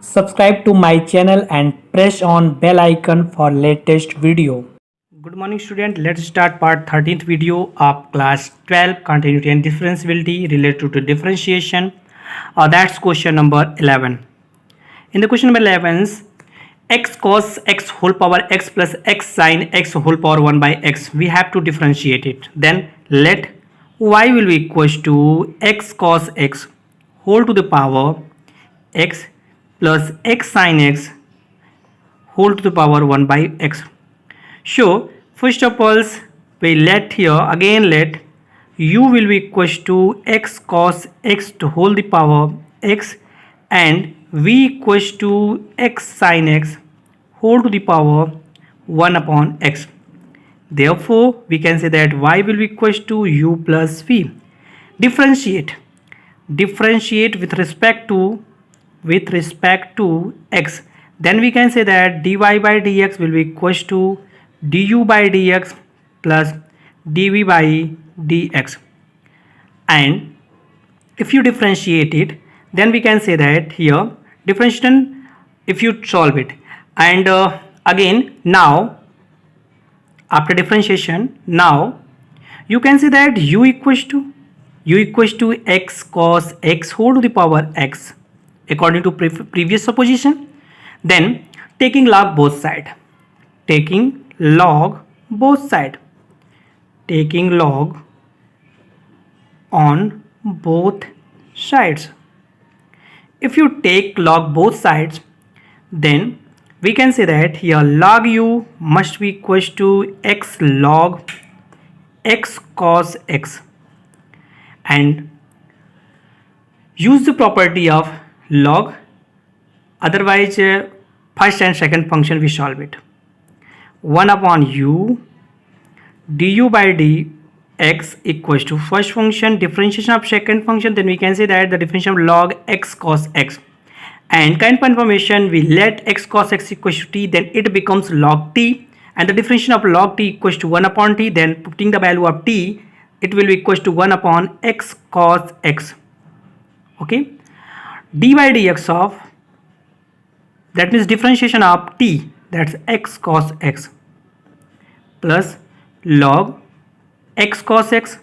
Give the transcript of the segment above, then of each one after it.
Subscribe to my channel and press on bell icon for latest video. Good morning student. Let's start part 13th video of class 12 continuity and differentiability related to differentiation. That's question number 11. In the question number 11, x cos x whole power x plus x sin x whole power 1 by x. We have to differentiate it. Then let y will be equals to x cos x whole to the power x plus x sin x whole to the power 1 by x. So first of all we let here again let u will be equals to x cos x to whole the power x and v equals to x sin x whole to the power 1 upon x. Therefore we can say that y will be equals to u plus v. Differentiate with respect to x, then we can say that dy by dx will be equals to du by dx plus dv by dx. And if you differentiate it, then we can say that here differentiation if you solve it, and again now after differentiation now you can see that u equals to x cos x whole to the power x according to previous supposition. Then taking log both side on both sides. If you take log both sides, then we can say that here log u must be equals to x log x cos x, and use the property of log, otherwise first and second function we solve it. 1 upon u du by dx equals to first function differentiation of second function, then we can say that the differentiation of log x cos x, and kind of information we let x cos x equals to t, then it becomes log t, and the differentiation of log t equals to 1 upon t, then putting the value of t it will be equals to 1 upon x cos x. Okay, d by dx of, that means differentiation of t, that's x cos x plus log x cos x,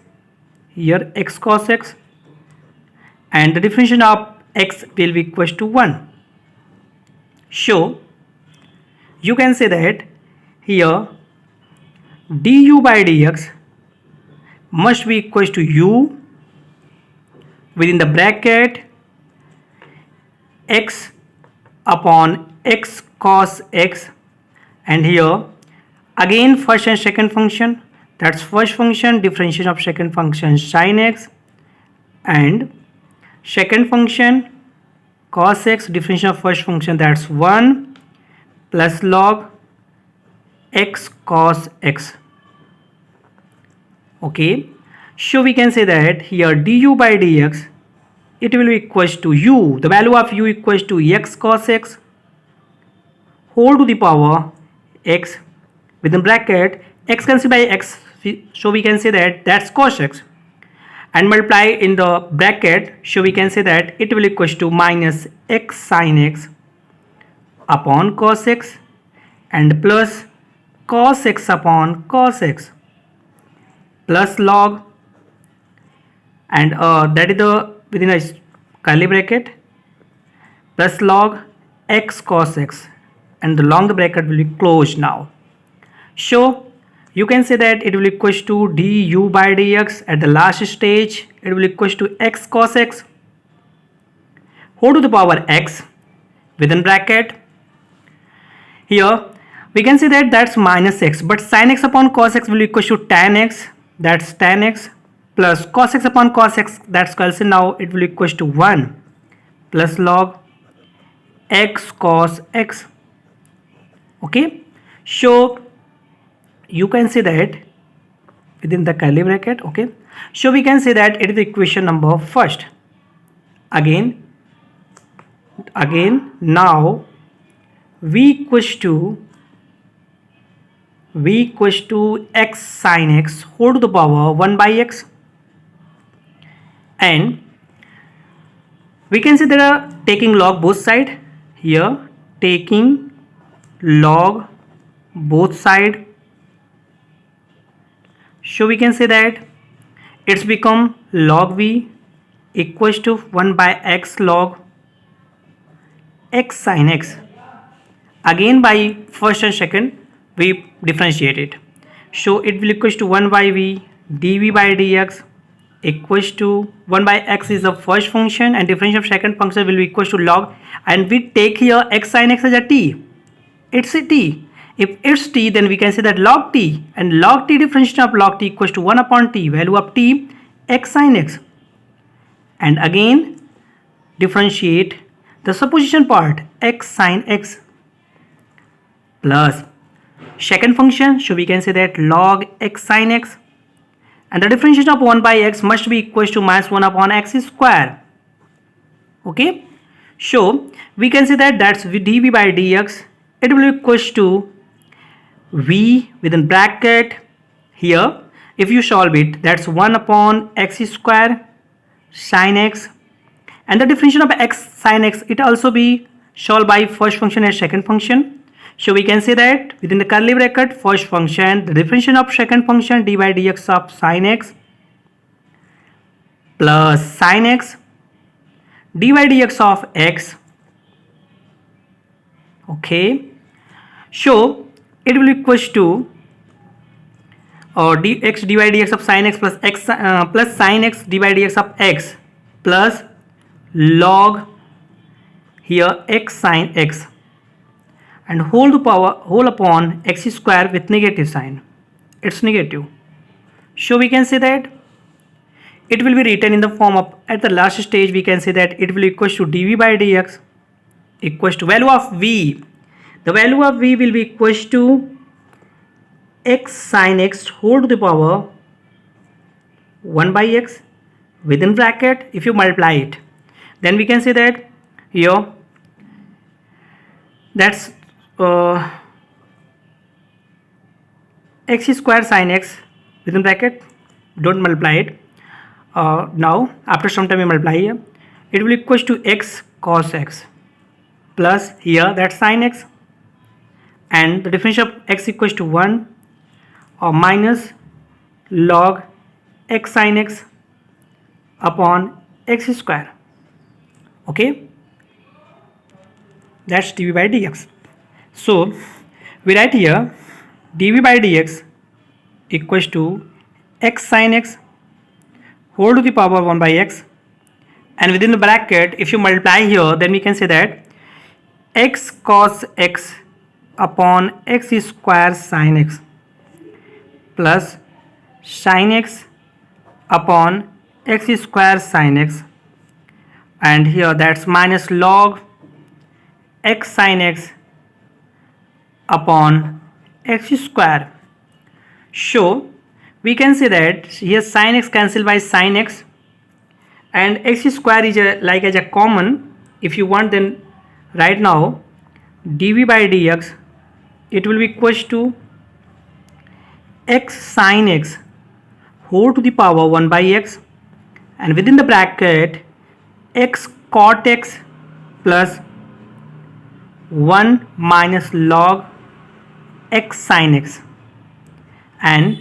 here x cos x, and the differentiation of x will be equals to 1. So you can say that here du by dx must be equals to u within the bracket x upon x cos x, and here again first and second function, that's first function differentiation of second function sin x, and second function cos x differentiation of first function, that's 1 plus log x cos x. Okay, so we can say that here du by dx it will be equals to u, the value of u equals to x cos x whole to the power x within bracket x cancelled by x, so we can say that that's cos x, and multiply in the bracket, so we can say that it will equals to minus x sin x upon cos x and plus cos x upon cos x plus log, and that is the within a curly bracket plus log x cos x, and the long the bracket will be closed now. So you can say that it will equals to du by dx at the last stage, it will equals to x cos x whole to the power x within bracket, here we can say that that's minus x, but sin x upon cos x will equal to tan x, that's tan x plus cos x upon cos x, that's cancelled, now it will equals to 1 plus log x cos x. Okay, so you can say that within the curly bracket. Okay, so we can say that it is the equation number first. Again now v equals to x sin x whole to the power 1 by x, and we can say that taking log both side, here taking log both side, so we can say that it's become log v equals to 1 by x log x sin x. Again by first and second we differentiate it, so it will equals to 1 by v dv by dx equals to 1 by x is the first function and differential of second function will be equals to log, and we take here x sin x as a t. It's a t. If it's t, then we can say that log t, and log t differentiation of log t equals to 1 upon t, value of t x sin x. And again differentiate the supposition part x sin x plus second function, so we can say that log x sin x, and the differentiation of 1 by x must be equals to minus 1 upon x square. Okay, so we can say that that's dv by dx, it will be equals to v within bracket here, if you solve it, that's 1 upon x square sin x, and the differentiation of x sin x, it also be solved by first function and second function. So we can say that within the curly bracket first function, the differentiation of second function d by dx of sin x plus sin x d by dx of x. Okay, so it will equals to dx dy dx of sin x plus x plus sin x dy dx of x plus log here x sin x and whole upon x square with negative sign. It's negative, so we can say that it will be written in the form of, at the last stage we can say that it will equals to dv by dx equals to value of v. The value of v will be equals to x sin x whole to the power 1 by x within bracket, if you multiply it, then we can say that here that's x square sin x within bracket, don't multiply it. Now after some time we multiply here, it will equals to x cos x plus here that's sin x, and the differential of x equals to 1 or minus log x sin x upon x square. Okay, that's dv by dx. So we write here dv by dx equals to x sin x whole to the power 1 by x, and within the bracket if you multiply here, then we can say that x cos x upon x square sin x plus sin x upon x square sin x, and here that's minus log x sin x upon x square. So we can say that here sin x cancel by sin x, and x square is like as a common. If you want, then right now dv by dx it will be equals to x sin x whole to the power 1 by x, and within the bracket x cot x plus 1 minus log x sin x and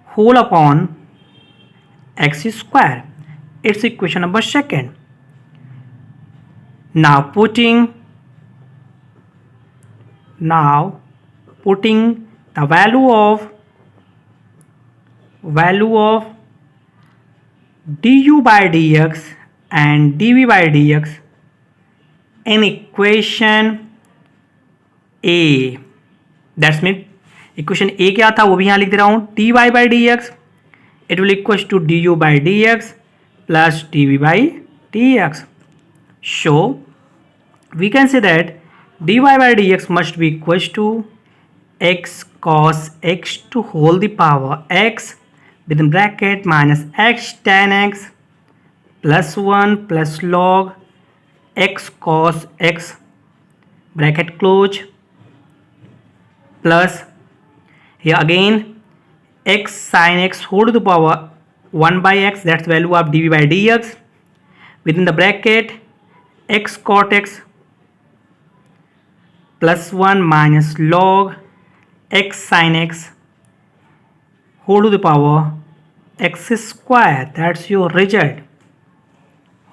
whole upon x square. It's equation number second. Now putting the value of du by dx and dv by dx in equation A. That's mean equation A क्या था वो भी यहाँ लिख दे रहा हूँ, dy by dx it will equals to du by dx plus dv by dx. So we can say that dy by dx must be equals to x cos x to whole the power x within bracket minus x tan x plus 1 plus log x cos x bracket close plus here again x sin x whole to the power 1 by x, that's value of dv by dx within the bracket x cot x +1 minus log x sin x whole to the power x square. That's your result.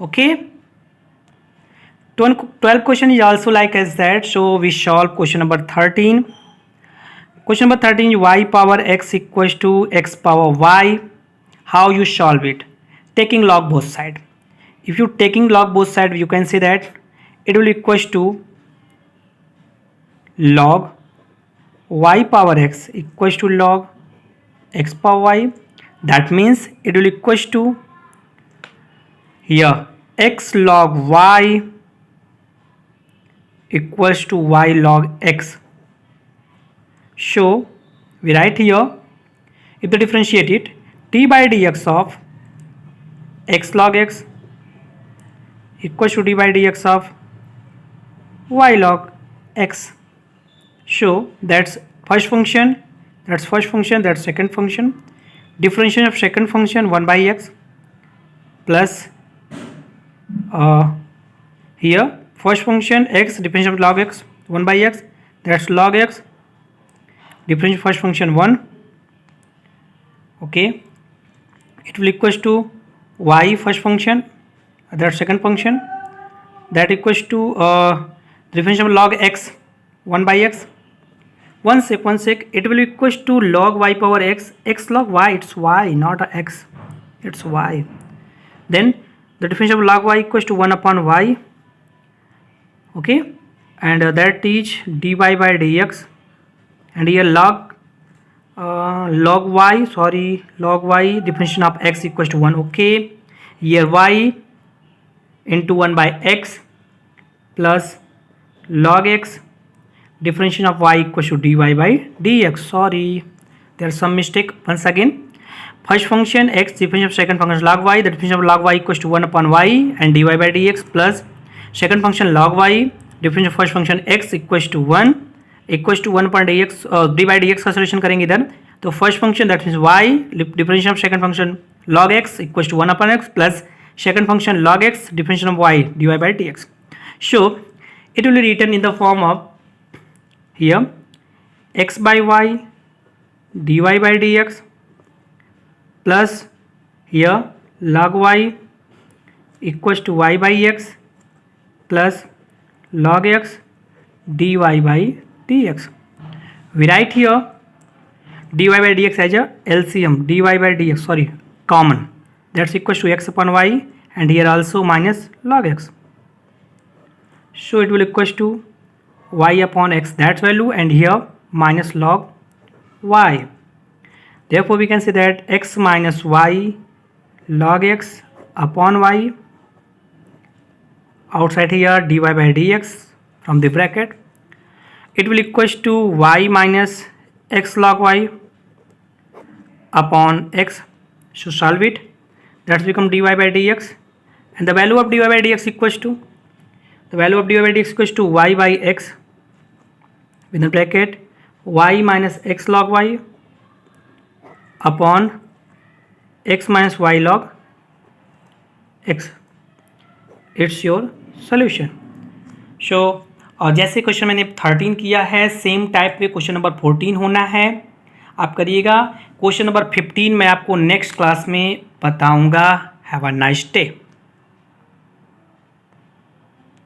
Okay, 12 question is also like as that. So we solve question number 13. Question number 13, y power x equals to x power y. How you solve it? Taking log both side. If you taking log both side, you can say that it will equals to log y power x equals to log x power y. That means it will equals to here x log y equals to y log x. So we write here, if they differentiate it, d by dx of x log x equals to d by dx of y log x. So that's first function, that's second function. Differentiation of second function 1 by x plus here first function x, differentiation of log x 1 by x, that's log x, differentiation first function 1. Okay, it will equals to y first function, that second function, that equals to differentiation of log x 1 by x. One sec, it will equals to log y power x, x log y, it's y, not a x, it's y. Then the differentiation of log y equals to 1 upon y. Okay, and that is dy by dx, and here log y differentiation of x equals to 1. Okay, here y into 1 by x plus log x, differentiation of y equals to dy by dx. Sorry, there is some mistake. Once again, first function x, differentiation of second function log y, the differentiation of log y equals to 1 upon y and dy by dx plus second function log y, differentiation of first function x equals to 1 upon dx, dy by dx का solution करेंगे इधर. तो first function that means y, differentiation of second function log x equals to 1 upon x plus second function log x differentiation of y dy by dx. So it will be written in the form of here x by y dy by dx plus here log y equals to y by x plus log x dy by dx. We write here dy by dx as a LCM, dy by dx, sorry, common, that's equals to x upon y, and here also minus log x. So it will equals to y upon x, that value, and here minus log y. Therefore we can say that x minus y log x upon y, outside here dy by dx from the bracket, it will equals to y minus x log y upon x. So solve it, that's become dy by dx, and the value of dy by dx equals to, the value of dy by dx equals to y by x within bracket y minus x log y upon x minus y log x. It's your solution. So और जैसे question मैंने 13 किया है, same type पे question number 14 होना है, आप करिएगा. क्वेश्चन नंबर 15 मैं आपको नेक्स्ट क्लास में बताऊंगा. Have a nice day.